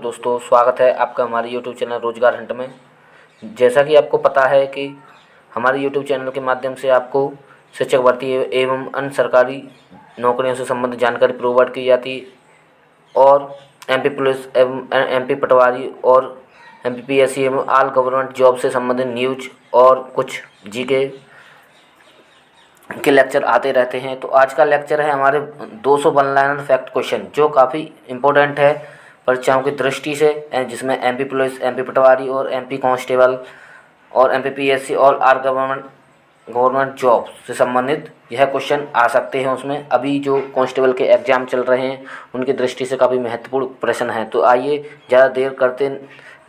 दोस्तों, स्वागत है आपका हमारे यूट्यूब चैनल रोजगार हंट में। जैसा कि आपको पता है कि हमारे यूट्यूब चैनल के माध्यम से आपको शिक्षक भर्ती एवं अन्य सरकारी नौकरियों से संबंधित जानकारी प्रोवाइड की जाती है और एमपी पुलिस एवं एमपी पटवारी और एमपीपीएससी एवं ऑल गवर्नमेंट जॉब से संबंधित न्यूज और कुछ जीके के लेक्चर आते रहते हैं। तो आज का लेक्चर है हमारे 200 वन लाइनर फैक्ट क्वेश्चन, जो काफ़ी इम्पोर्टेंट है परीक्षाओं की दृष्टि से, जिसमें एमपी पुलिस, एमपी पटवारी और एमपी कांस्टेबल और एमपीपीएससी और आर गवर्नमेंट जॉब से संबंधित यह क्वेश्चन आ सकते हैं। उसमें अभी जो कांस्टेबल के एग्ज़ाम चल रहे हैं उनकी दृष्टि से काफ़ी महत्वपूर्ण प्रश्न हैं। तो आइए ज़्यादा देर करते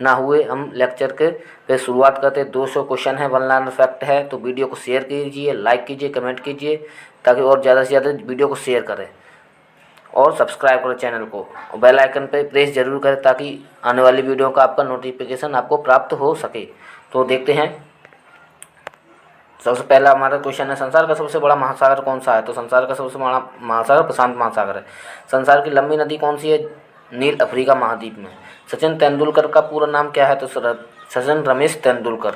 ना हुए हम लेक्चर के पे शुरुआत करते हैं। 200 क्वेश्चन है, वन लाइनर फैक्ट है। तो वीडियो को शेयर कीजिए, लाइक कीजिए, कमेंट कीजिए, ताकि और ज़्यादा से ज़्यादा वीडियो को शेयर करें और सब्सक्राइब करें चैनल को और बेल आइकन पर प्रेस जरूर करें, ताकि आने वाली वीडियो का आपका नोटिफिकेशन आपको प्राप्त हो सके। तो देखते हैं। सबसे पहला हमारा क्वेश्चन है, संसार का सबसे बड़ा महासागर कौन सा है? तो संसार का सबसे बड़ा महासागर प्रशांत महासागर है। संसार की लंबी नदी कौन सी है? नील अफ्रीका महाद्वीप में। सचिन तेंदुलकर का पूरा नाम क्या है? तो सचिन रमेश तेंदुलकर।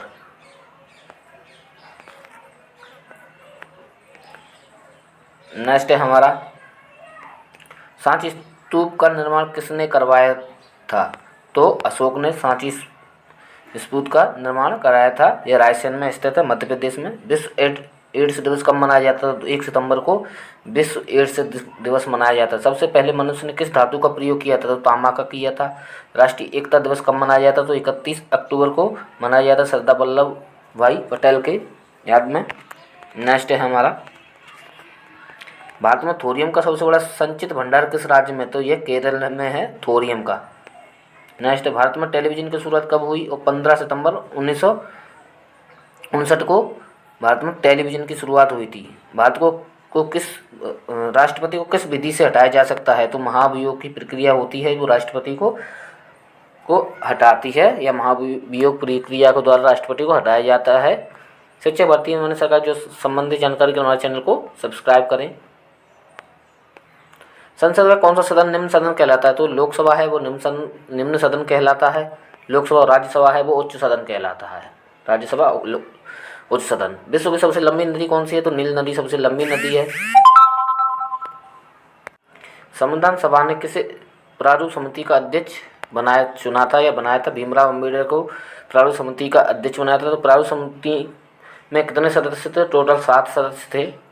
नेक्स्ट है हमारा, सांची स्तूप का निर्माण किसने करवाया था? तो अशोक ने सांची स्तूप का निर्माण कराया था। यह रायसेन में स्थित है, मध्य प्रदेश में। विश्व एड्स दिवस कब मनाया जाता है? तो 1 सितंबर को विश्व एड्स दिवस मनाया जाता है। सबसे पहले मनुष्य ने किस धातु का प्रयोग किया था? तो तांबा का किया था। राष्ट्रीय एकता दिवस कब मनाया जाता है? तो 31 अक्टूबर को मनाया जाता है, सरदार वल्लभ भाई पटेल के याद में। नेक्स्ट है हमारा, भारत में थोरियम का सबसे बड़ा संचित भंडार किस राज्य में? तो यह केरल में है, थोरियम का। नेक्स्ट, भारत में टेलीविज़न की शुरुआत कब हुई? और 15 सितंबर 1959 को भारत में टेलीविज़न की शुरुआत हुई थी। भारत को किस राष्ट्रपति को किस विधि से हटाया जा सकता है? तो महाभियोग की प्रक्रिया होती है, वो राष्ट्रपति को हटाती है, या महाभियोग प्रक्रिया के द्वारा राष्ट्रपति को हटाया जाता है। शिक्षक भर्ती में सरकार जो संबंधित जानकारी के हमारे चैनल को सब्सक्राइब करें। संसद का कौन सा सदन निम्न सदन कहलाता है? तो लोकसभा है वो निम्न सदन कहलाता है। लोकसभा और राज्यसभा है वो उच्च सदन कहलाता है। राज्यसभा उच्च सदन। विश्व की सबसे लंबी नदी कौन सी है? तो नील नदी सबसे लंबी नदी है। संविधान सभा ने किसे प्रारूप समिति का अध्यक्ष चुना था? भीमराव अम्बेडकर को प्रारूप समिति का अध्यक्ष बनाया था। तो प्रारूप समिति में कितने सदस्य थे? टोटल 7 सदस्य थे।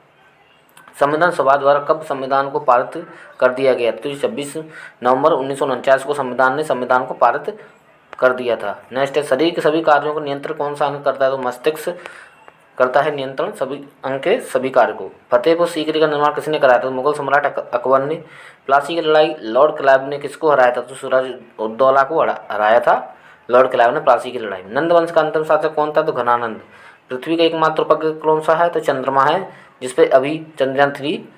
संविधान सभा द्वारा कब संविधान को पारित कर दिया गया? तो 26 नवंबर 1949 को संविधान को पारित कर दिया था। नेक्स्ट है, शरीर के सभी कार्यों को नियंत्रण कौन सा अंग करता है? तो मस्तिष्क करता है नियंत्रण सभी अंग के सभी कार्य को। फतेहपुर सीकरी का निर्माण किसने कराया था? मुगल सम्राट अकबर ने। प्लासी की लड़ाई लॉर्ड क्लाइव ने किसको हराया था? तो सिराजुद्दौला को हराया था लॉर्ड क्लाइव ने प्लासी की लड़ाई में। नंद वंश का अंतिम शासक कौन था? तो घनानंद। पृथ्वी का एकमात्र उपग्रह कौन सा है? तो चंद्रमा है, जिसपे अभी चंद्रयान 3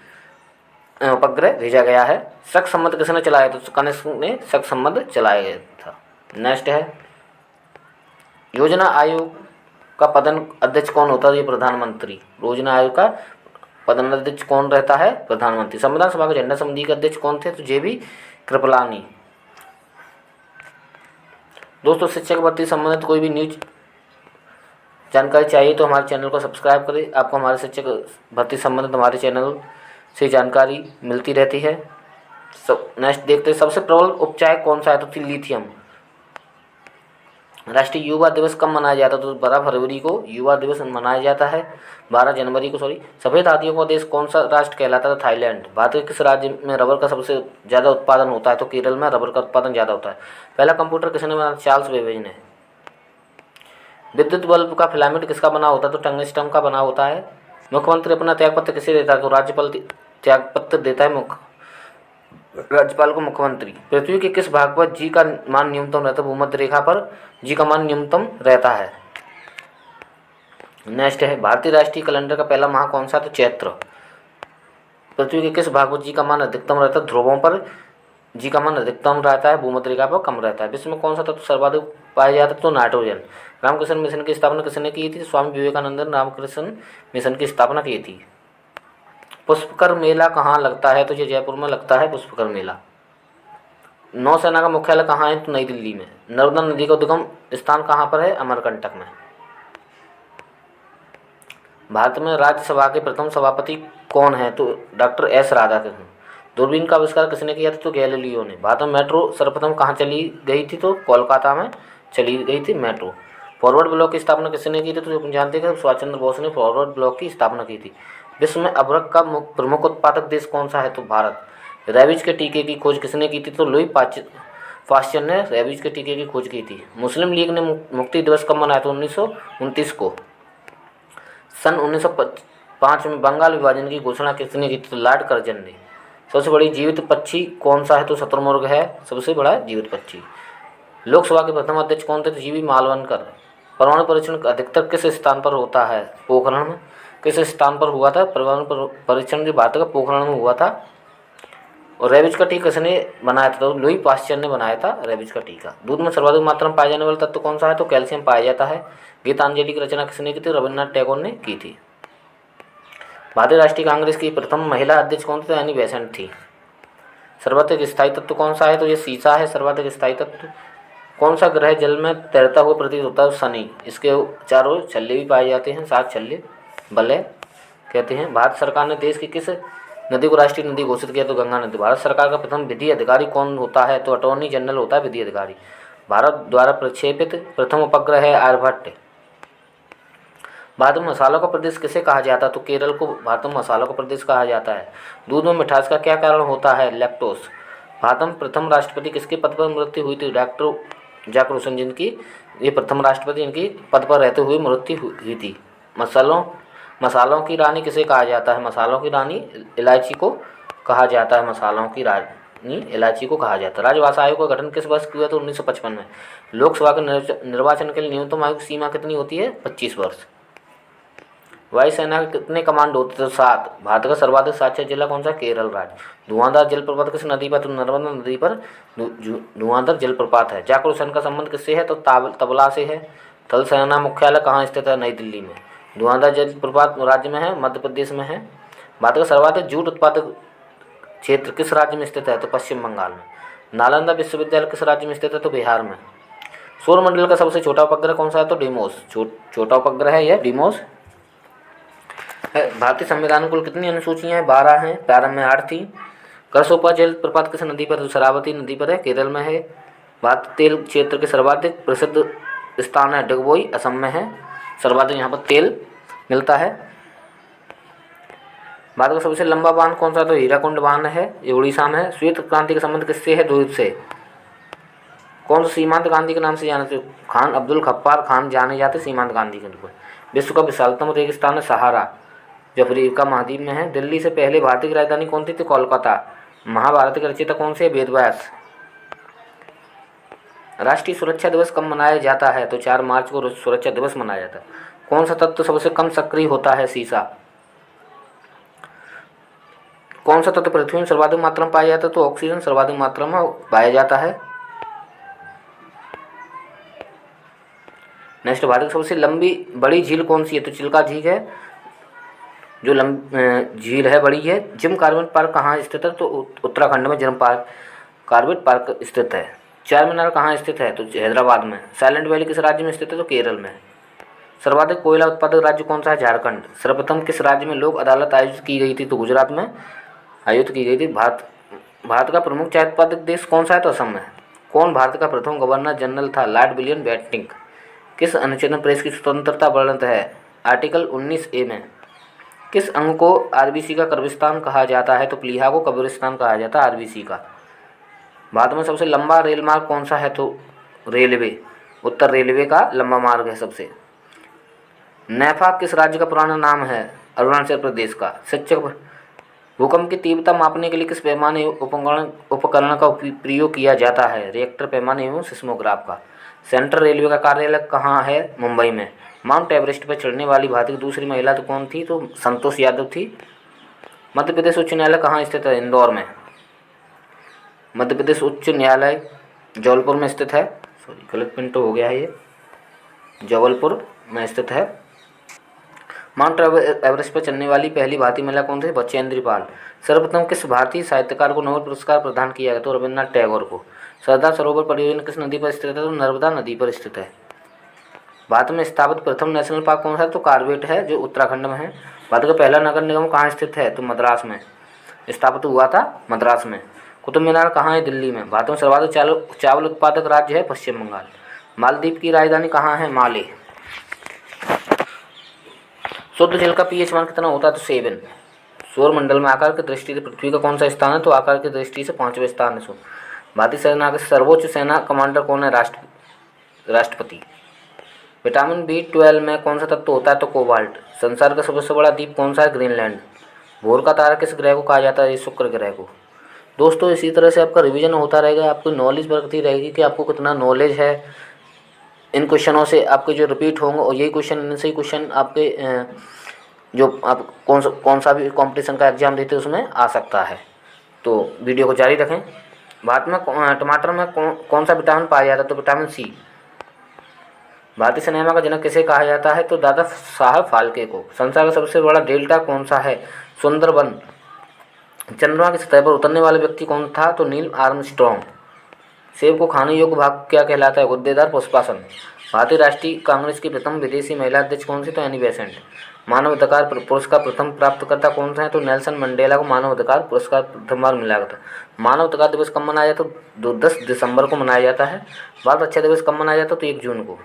उपग्रह भेजा गया है। शक संबंध किसने चलाया? तो कनिष्क ने शक संबंध चलाया गया था। नेक्स्ट है, योजना आयोग का पदन अध्यक्ष कौन होता है? ये प्रधानमंत्री। योजना आयोग का पदन अध्यक्ष कौन रहता है? प्रधानमंत्री। संविधान सभा के झंडा समिति के अध्यक्ष कौन थे? तो जेबी कृपलानी। दोस्तों, शिक्षक भर्ती संबंधित कोई भी न्यूज जानकारी चाहिए तो हमारे चैनल को सब्सक्राइब करें। आपको हमारे शिक्षक भर्ती संबंधित हमारे चैनल से जानकारी मिलती रहती है। नेक्स्ट देखते हैं, सबसे प्रबल उपचाय कौन सा है? तो लिथियम। राष्ट्रीय युवा दिवस कब मनाया जाता है? तो 12 फरवरी को युवा दिवस मनाया जाता है। 12 जनवरी को सफ़ेद हाथियों का देश कौन सा राष्ट्र कहलाता है? थाईलैंड। भारत के किस राज्य में रबर का सबसे ज़्यादा उत्पादन होता है? तो केरल में रबर का उत्पादन ज़्यादा होता है। पहला कंप्यूटर किसने बनाया? चार्ल्स बेबेज ने। विद्युत बल्ब का फिलामेंट किसका बना होता है? तो टंगस्टन का बना होता है। मुख्यमंत्री अपना त्यागपत्र किसे देता है? तो राज्यपाल त्यागपत्र देता है राज्यपाल को मुख्यमंत्री। पृथ्वी के किस भाग पर जी का मान न्यूनतम रहता है? भूमध्य रेखा पर जी का मान न्यूनतम रहता है। नेक्स्ट है, भारतीय राष्ट्रीय कैलेंडर का पहला माह कौन सा? तो चैत्र। पृथ्वी के किस भाग पर जी का मान अधिकतम रहता है? ध्रुवों पर जी का मान अधिकतम रहता है, भूमध्य रेखा पर कम रहता है। विश्व में कौन सा तत्व सर्वाधिक पाया जाता है? तो नाइट्रोजन। रामकृष्ण मिशन की स्थापना किसने की थी? स्वामी विवेकानंद ने रामकृष्ण मिशन की स्थापना की थी। पुष्कर मेला कहाँ लगता है? तो ये जयपुर में लगता है पुष्कर मेला। नौसेना का मुख्यालय कहाँ है? तो नई दिल्ली में। नर्मदा नदी का उद्गम स्थान कहाँ पर है? अमरकंटक में। भारत में राज्यसभा के प्रथम सभापति कौन है? तो डॉक्टर एस राधाकृष्णन। दूरबीन का आविष्कार किसने किया था? तो गैलीलियो ने। भारत में मेट्रो सर्वप्रथम कहाँ चली गई थी? तो कोलकाता में चली गई थी मेट्रो। फॉरवर्ड ब्लॉक की स्थापना किसने की थी? तो अपन जानते हैं कि सुभाष चंद्र बोस ने फॉरवर्ड ब्लॉक की स्थापना की थी। विश्व में अभ्रक का प्रमुख उत्पादक देश कौन सा है? तो भारत। रेबीज के टीके की खोज किसने की थी? तो लुई पाश्चर ने रेबीज के टीके की खोज की थी। मुस्लिम लीग ने मुक्ति दिवस कब मनाया? तो 1929 को। सन 1905 में बंगाल विभाजन की घोषणा किसने की थी? तो लॉर्ड कर्जन ने। सबसे बड़ी जीवित पक्षी कौन सा है? तो शुतुरमुर्ग है सबसे बड़ा जीवित पक्षी। लोकसभा के प्रथम अध्यक्ष कौन थे? तो जीवी मालवनकर। परमाणु परीक्षण अधिकतर किस स्थान पर होता है? पोखरण में। किस स्थान पर हुआ था परमाणु परीक्षण? जो भारत का पोखरण में हुआ था। और रेबीज का टीका किसने बनाया था? तो लुई पाश्चर ने बनाया था रेबीज का टीका। दूध में सर्वाधिक मात्रा में पाए जाने वाला तत्व कौन सा है? तो कैल्शियम पाया जाता है। गीतांजलि की रचना किसने की थी? रविन्द्रनाथ टैगोर ने की थी। भारतीय राष्ट्रीय कांग्रेस की प्रथम महिला अध्यक्ष कौन थी? एनी बेसेंट थी। सर्वाधिक स्थायी तत्व कौन सा है? तो ये सीसा है सर्वाधिक स्थायी तत्व। कौन सा ग्रह जल में तैरता हुआ प्रतीत होता है? शनि। इसके चारों छल्ले भी पाए जाते हैं, 7 छल्ले बल्ले कहते हैं। भारत सरकार ने देश की किस नदी को राष्ट्रीय नदी घोषित किया? तो गंगा नदी। भारत सरकार का प्रथम विधि अधिकारी कौन होता है? तो अटॉर्नी जनरल होता है विधि अधिकारी। भारत द्वारा प्रक्षेपित प्रथम उपग्रह है आर्यभट्ट। भारत में मसालों का प्रदेश किसे कहा जाता है? तो केरल को भारत में मसालों का प्रदेश कहा जाता है। दूध में मिठास का क्या कारण होता है? लैक्टोज। भारत में प्रथम राष्ट्रपति किसके पद पर मृत्यु हुई थी? डॉक्टर जाकिर हुसैन जिनकी ये प्रथम राष्ट्रपति इनकी पद पर रहते हुए मृत्यु हुई थी। मसालों की रानी किसे कहा जाता है? मसालों की रानी इलायची को कहा जाता है। मसालों की रानी इलायची को कहा जाता है। राज्य भाषा आयोग का गठन किस वर्ष किया? तो 1955 में। लोकसभा के निर्वाचन के लिए न्यूनतम आयु सीमा कितनी होती है? 25 वर्ष। वायुसेना के कितने कमांड होते थे? 7। भारत का सर्वाधिक साक्षर जिला कौन सा? केरल राज्य। धुआंधार जलप्रपात किस नदी पर? तो नर्मदा नदी पर धुआंधार जलप्रपात है। जाकिर हुसैन का संबंध किससे है? तो तबला से है। थल सेना मुख्यालय कहाँ स्थित है? नई दिल्ली में। धुआंधार जलप्रपात राज्य में है? मध्य प्रदेश में है। भारत का सर्वाधिक जूट उत्पादक क्षेत्र किस राज्य में स्थित है? तो पश्चिम बंगाल में। नालंदा विश्वविद्यालय किस राज्य में स्थित है? तो बिहार में। सौरमंडल का सबसे छोटा उपग्रह कौन सा है? तो डिमोस। छोटा उपग्रह है यह डिमोस। भारतीय संविधान में कुल कितनी अनुसूचियां हैं? 12 हैं। प्रारंभ में 8 थी। करसोपा जलप्रपात किस नदी पर? तो शरावती नदी पर है, केरल में है। भारत तेल क्षेत्र के सर्वाधिक प्रसिद्ध स्थान है डिगबोई, असम में है। सर्वाधिक यहाँ पर तेल मिलता है। भारत का सबसे लंबा बांध कौन सा? तो हीराकुंड बांध है, ये उड़ीसा में है। श्वेत क्रांति का संबंध किससे है? दूध से। कौन सा सीमांत गांधी के नाम से जाने थे? खान अब्दुल गफ्फार खान जाने जाते सीमांत गांधी के रूप में। विश्व का विशालतम रेगिस्तान है सहारा, जो अफ्रीका महाद्वीप में है। दिल्ली से पहले भारतीय की राजधानी कौन थी? तो कोलकाता। महाभारत के रचयिता कौन से? वेदव्यास। राष्ट्रीय सुरक्षा दिवस कब मनाया जाता है? तो 4 मार्च को सुरक्षा दिवस मनाया जाता है। कौन सा तत्व सबसे कम सक्रिय होता है? सीसा। कौन सा तत्व पृथ्वी में सर्वाधिक मात्रा में पाया जाता है? तो ऑक्सीजन सर्वाधिक मात्रा में पाया जाता है। नेक्स्ट, भारत की सबसे लंबी बड़ी झील कौन सी है? तो चिल्का झील है, जो झील है बड़ी है। जिम कॉर्बेट पार्क कहाँ स्थित है? तो उत्तराखंड में जिम कॉर्बेट पार्क स्थित है। चार मीनार कहाँ स्थित है? तो हैदराबाद में। साइलेंट वैली किस राज्य में स्थित है? तो केरल में। सर्वाधिक कोयला उत्पादक राज्य कौन सा है? झारखंड। सर्वप्रथम किस राज्य में लोक अदालत आयोजित की गई थी? तो गुजरात में आयोजित की गई थी। भारत का प्रमुख चाय उत्पादक देश कौन सा है? तो असम में। कौन भारत का प्रथम गवर्नर जनरल था? Lord William Bentinck. किस अनुच्छेद में प्रेस की स्वतंत्रता वर्णित है? आर्टिकल 19A में। किस अंग को आरबीसी का कब्रिस्तान कहा जाता है? तो प्लीहा को कब्रिस्तान कहा जाता है आरबीसी का। भारत में सबसे लंबा रेल मार्ग कौन सा है? तो रेलवे, उत्तर रेलवे का लंबा मार्ग है सबसे। नेफा किस राज्य का पुराना नाम है? अरुणाचल प्रदेश का। शिक्षक, भूकंप की तीव्रता मापने के लिए किस पैमाने उपकरण का प्रयोग किया जाता है? रिएक्टर पैमाने एवं सिस्मोग्राफ का। सेंट्रल रेलवे का कार्यालय कहाँ है? मुंबई में। माउंट एवरेस्ट पर चढ़ने वाली भारत की दूसरी महिला तो कौन थी? तो संतोष यादव थी। मध्य प्रदेश उच्च न्यायालय कहाँ स्थित है? इंदौर में। मध्य प्रदेश उच्च न्यायालय जबलपुर में स्थित है। सॉरी, गलत पिन तो हो गया है, ये जबलपुर में स्थित है। माउंट एवरेस्ट पर चढ़ने वाली पहली भारतीय महिला कौन थी? बचेंद्री पाल। सर्वप्रथम किस भारतीय साहित्यकार को नोबेल पुरस्कार प्रदान किया गया? तो रविन्द्रनाथ टैगोर को। सरदार सरोवर परियोजना किस नदी पर स्थित है? तो नर्मदा नदी पर स्थित है। भारत में स्थापित प्रथम नेशनल पार्क कौन सा है? तो कॉर्बेट है, जो उत्तराखंड में है। भारत का पहला नगर निगम कहाँ स्थित है? तो मद्रास में स्थापित हुआ था, मद्रास में। कुतुब मीनार कहाँ है? दिल्ली में। भारत में सर्वाधिक चावल उत्पादक राज्य है पश्चिम बंगाल। मालदीव की राजधानी कहाँ है? माले। शुद्ध जल का पीएच मान कितना होता है? तो 7। सौर मंडल में आकार की दृष्टि से पृथ्वी का कौन सा स्थान है? तो आकार की दृष्टि से 5वें स्थान है। भारतीय सेना के सर्वोच्च सेना कमांडर कौन है? राष्ट्रपति। विटामिन B12 में कौन सा तत्व होता है? तो कोबाल्ट। संसार का सबसे बड़ा द्वीप कौन सा है? ग्रीनलैंड। भोर का तारा किस ग्रह को कहा जाता है? शुक्र ग्रह को। दोस्तों, इसी तरह से आपका रिवीजन होता रहेगा, आपकी नॉलेज बढ़ती रहेगी कि आपको कितना नॉलेज है। इन क्वेश्चनों से आपके जो रिपीट होंगे, और यही क्वेश्चन, इनसे ही क्वेश्चन आपके जो आप कौन सा भी कंपटीशन का एग्जाम देते हैं उसमें आ सकता है। तो वीडियो को जारी रखें। भारत में टमाटर में कौन सा विटामिन पाया जाता है? तो विटामिन C। भारतीय सिनेमा का जनक किसे कहा जाता है? तो दादा साहब फाल्के को। संसार का सबसे बड़ा डेल्टा कौन सा है? सुंदरबन। चंद्रमा की सतह पर उतरने वाले व्यक्ति कौन था? तो नील आर्मस्ट्रॉन्ग। सेब को खाने योग्य भाग क्या कहलाता है? गुद्देदार पुष्पासन। भारतीय राष्ट्रीय कांग्रेस की प्रथम विदेशी महिला अध्यक्ष कौन सी? तो एनी बेसेंट। मानव अधिकार पुरस्कार प्रथम प्राप्तकर्ता कौन सा है? तो नेल्सन मंडेला को मानव अधिकार पुरस्कार प्रथम बार मिला था। मानव अधिकार दिवस कब मनाया जाता है? तो 10 दिसंबर को मनाया जाता है। बाल रक्षा दिवस कब मनाया जाता है? तो 1 जून को।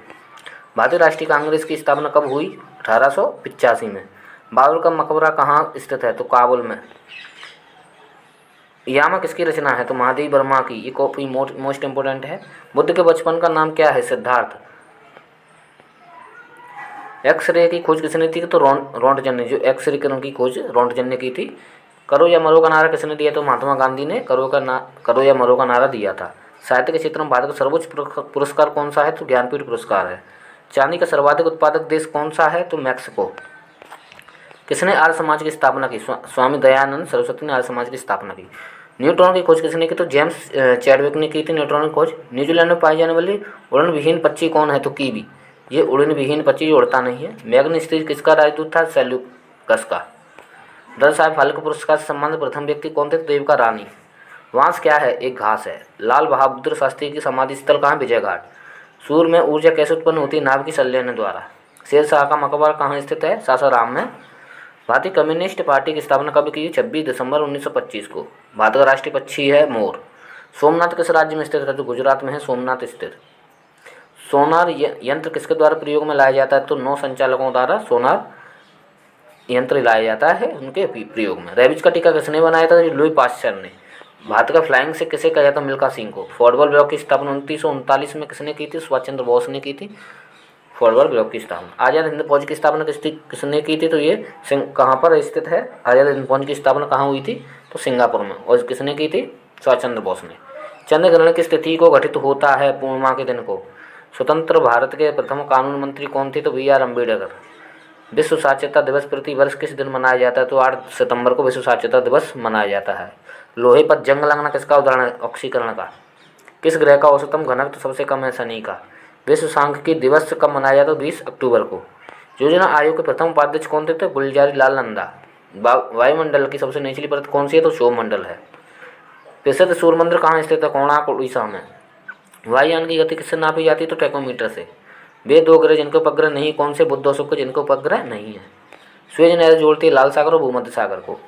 भारतीय राष्ट्रीय कांग्रेस की स्थापना कब हुई? 1885 में। बाबर का मकबरा कहाँ स्थित है? तो काबुल में। यामा किसकी रचना है? तो महादेवी वर्मा की। ये कॉपी मोस्ट इंपोर्टेंट है। बुद्ध के बचपन का नाम क्या है? सिद्धार्थ। एक्सरे की खोज किसने की? तो रोंटगन ने। जो एक्सरे किरण की खोज रोंटगन ने की थी। करो या मरो का नारा किसने दिया? तो महात्मा गांधी ने करो या मरो का नारा दिया था। साहित्य के क्षेत्र में भारत का सर्वोच्च पुरस्कार कौन सा है? तो ज्ञानपीठ पुरस्कार है। चांदी का सर्वाधिक उत्पादक देश कौन सा है? तो मैक्सिको। किसने आर्य समाज की स्थापना की? स्वामी दयानंद सरस्वती ने आर्य समाज की स्थापना की। न्यूट्रॉन की खोज किसने की? तो जेम्स चैडविक ने की थी न्यूट्रॉन की खोज। न्यूजीलैंड में पाई जाने वाली उड़न विहीन पक्षी कौन है? तो कीवी। ये उड़न विहीन पक्षी जो उड़ता नहीं है। मैग्नीज किसका राजदूत था? सेल्यूकस का। दादा साहब फाल्के पुरस्कार से सम्मानित प्रथम व्यक्ति कौन थे? तो देविका रानी। वांस क्या है? एक घास है। लाल बहादुर शास्त्री की समाधि स्थल कहाँ? विजय घाट। सूर्य में ऊर्जा कैसे उत्पन्न होती है? नाभ की संलयन द्वारा। शेरशाह का मकबरा कहाँ स्थित है? सासाराम में। भारतीय कम्युनिस्ट पार्टी की स्थापना कब की? 26 दिसंबर 1925 को। भारत का राष्ट्रीय पक्षी है मोर। सोमनाथ किस राज्य में स्थित है? तो गुजरात में है सोमनाथ स्थित। सोनार यंत्र किसके द्वारा प्रयोग में लाया जाता है? तो 9 संचालकों द्वारा सोनार यंत्र लाया जाता है उनके प्रयोग में। रेबीज का टीका किसने बनाया था? लुई पाश्चर ने। भारत का फ्लाइंग से किसे कहा जाता? मिल्खा सिंह को। फुटबॉल ब्लॉक की स्थापना 2939 में किसने की थी? सुभाष चंद्र बोस ने की थी फुटबॉल ब्लॉक की स्थापना। आज़ाद हिंद फौज की स्थापना किसने की थी? तो ये कहाँ पर स्थित है? आज़ाद हिंद फौज की स्थापना कहाँ हुई थी? तो सिंगापुर में। और किसने की थी? सुभाष चंद्र बोस ने। चंद्र ग्रहण किस तिथि को घटित होता है? पूर्णिमा के दिन को। स्वतंत्र भारत के प्रथम कानून मंत्री कौन थे? तो BR अम्बेडकर। विश्व साक्षरता दिवस प्रति वर्ष किस दिन मनाया जाता है? तो 8 सितंबर को विश्व साक्षरता दिवस मनाया जाता है। लोहे पर जंग लगना किसका उदाहरण है? ऑक्सीकरण का। किस ग्रह का औसतम घनत्व सबसे कम है? शनि का। विश्व सांख्यिकी दिवस कब मनाया जाता है? 20 अक्टूबर को। योजना आयोग के प्रथम उपाध्यक्ष कौन थे? तो गुलजारी लाल नंदा। वायुमंडल की सबसे निचली परत कौन सी है? तो क्षोभ मंडल है। प्रसिद्ध सूर्य मंदिर कहाँ स्थित है? कोणार्क उड़ीसा में। वायुयान की गति किससे नापी जाती है? तो टैकोमीटर से। वे 2 ग्रह जिनके उपग्रह नहीं, कौन से? बुध और शुक्र, जिनके उपग्रह नहीं है। सुएज नहर जोड़ती है लाल सागर और भूमध्य सागर को।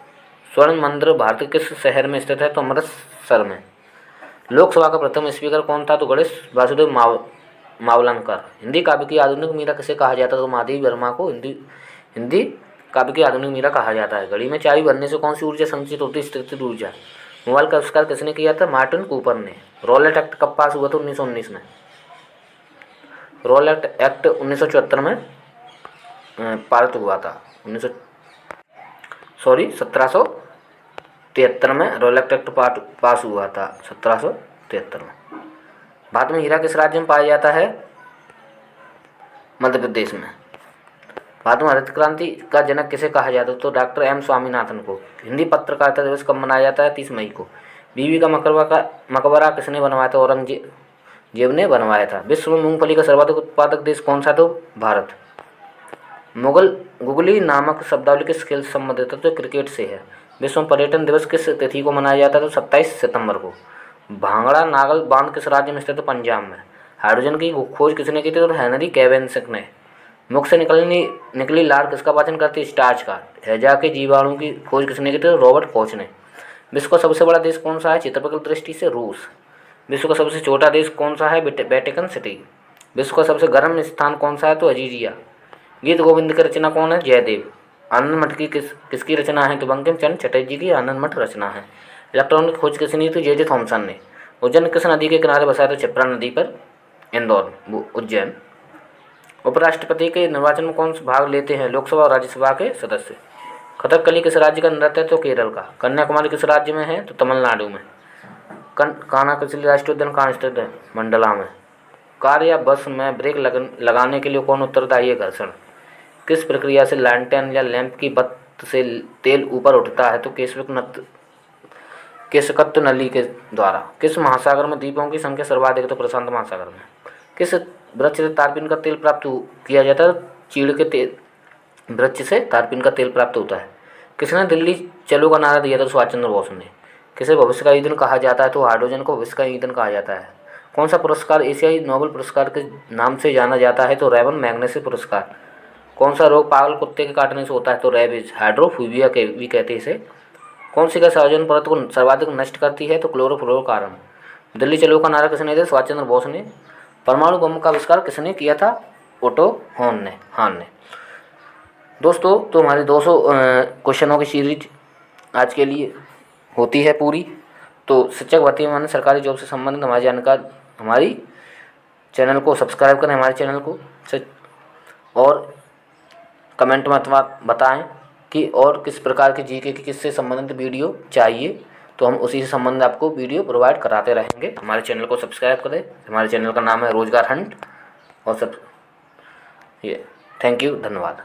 स्वर्ण मंदिर भारत के किस शहर में स्थित है? तो अमृतसर में। लोकसभा का प्रथम स्पीकर कौन था? तो गणेश वासुदेव मावलंकर। हिंदी काव्य की आधुनिक मीरा किसे कहा जाता है? तो महादेवी वर्मा को हिंदी काव्य की आधुनिक मीरा कहा जाता है। घड़ी में चाबी भरने से कौन सी ऊर्जा संचित होती है? स्थितिज ऊर्जा। मोबाइल का आविष्कार किसने किया था? मार्टिन कूपर ने। रॉलेट एक्ट कब पास हुआ था? 1919 में। रॉलेट एक्ट 1974 में पारित हुआ था। 1773 में रॉलेट एक्ट पास हुआ था। 1773 में। भारत में हीरा किस राज्य में पाया जाता है? मध्य प्रदेश में। भारत में हरित क्रांति का जनक किसे कहा जाता है? तो डॉक्टर M स्वामीनाथन को। हिंदी पत्रकारिता दिवस कब मनाया जाता है? 30 मई को। बीबी का मकबरा किसने बनवाया था? औरंगजेब ने बनवाया था। विश्व में मूंगफली का सर्वाधिक उत्पादक देश कौन सा? तो भारत। गुगली नामक शब्दावली किस खेल से संबंधित है? तो क्रिकेट से है। विश्व पर्यटन दिवस किस तिथि को मनाया जाता है? तो 27 सितंबर को। भांगड़ा नागल बांध किस राज्य में स्थित है? पंजाब में। हाइड्रोजन की खोज किसने की थी? तो हेनरी कैवेंडिश ने। मुख से निकली लार किसका पाचन करती है? स्टार्च का। हैजा के जीवाणु की खोज किसने की थी? तो रॉबर्ट कॉच ने। विश्व का सबसे बड़ा देश कौन सा है क्षेत्रफल की दृष्टि से? रूस। विश्व का सबसे छोटा देश कौन सा है? Vatican city. विश्व का सबसे गर्म स्थान कौन सा है? तो अजीरिया। गीत गोविंद की रचना कौन है? जयदेव। आनंद मठ की किसकी रचना है? तो बंकिम चंद्र चटर्जी की आनंद मठ रचना है। इलेक्ट्रॉन की खोज किसने की? तो जे थॉमसन ने। उज्जैन किस नदी के किनारे बसा? तो क्षिप्रा नदी पर। इंदौर उज्जैन। उपराष्ट्रपति के निर्वाचन में कौन भाग लेते हैं? लोकसभा और राज्यसभा के सदस्य। कथकली किस राज्य का नृत्य है? तो केरल का। कन्याकुमारी किस राज्य में है? तो तमिलनाडु में। कान्हा किस राष्ट्रीय उद्यान कहाँ स्थित है? मंडला में। कार या बस में ब्रेक लगाने के लिए कौन उत्तरदायी है? घर्षण। किस प्रक्रिया से लैंटेन या लैंप की बत्त से तेल ऊपर उठता है? तो केशकत्व नली के द्वारा। किस महासागर में द्वीपों की संख्या सर्वाधिक है? तो प्रशांत महासागर में। किस वृक्ष से तारपीन का तेल प्राप्त किया जाता है? चीड़ के तेल वृक्ष से तारपीन का तेल प्राप्त होता है। किसने दिल्ली चलो का नारा दिया था? सुभाष चंद्र बोस ने। किसे भविष्य का ईंधन कहा जाता है? तो हाइड्रोजन को भविष्य का ईंधन कहा जाता है। कौन सा पुरस्कार एशियाई नोबेल पुरस्कार के नाम से जाना जाता है? तो रेमन मैग्सेसे पुरस्कार। कौन सा रोग पागल कुत्ते के काटने से होता है? तो रेबीज। हाइड्रोफोबिया के भी कहते हैं इसे। कौन सी गैस ओजोन परत को सर्वाधिक नष्ट करती है? तो क्लोरोफ्लोरोकार्बन। दिल्ली चलो का नारा किसने दिया? सुभाष चंद्र बोस ने। परमाणु बम का आविष्कार किसने किया था? ओटो हान ने। दोस्तों, तो हमारी 200 क्वेश्चनों की सीरीज आज के लिए होती है पूरी। तो शिक्षक भर्ती में सरकारी जॉब से संबंधित हमारी जानकारी हमारी चैनल को सब्सक्राइब करें, हमारे चैनल को और कमेंट में अथवा बताएं कि और किस प्रकार के जीके की किससे संबंधित वीडियो चाहिए, तो हम उसी से संबंधित आपको वीडियो प्रोवाइड कराते रहेंगे। हमारे चैनल को सब्सक्राइब करें। हमारे चैनल का नाम है रोजगार हंट। और सब ये थैंक यू, धन्यवाद।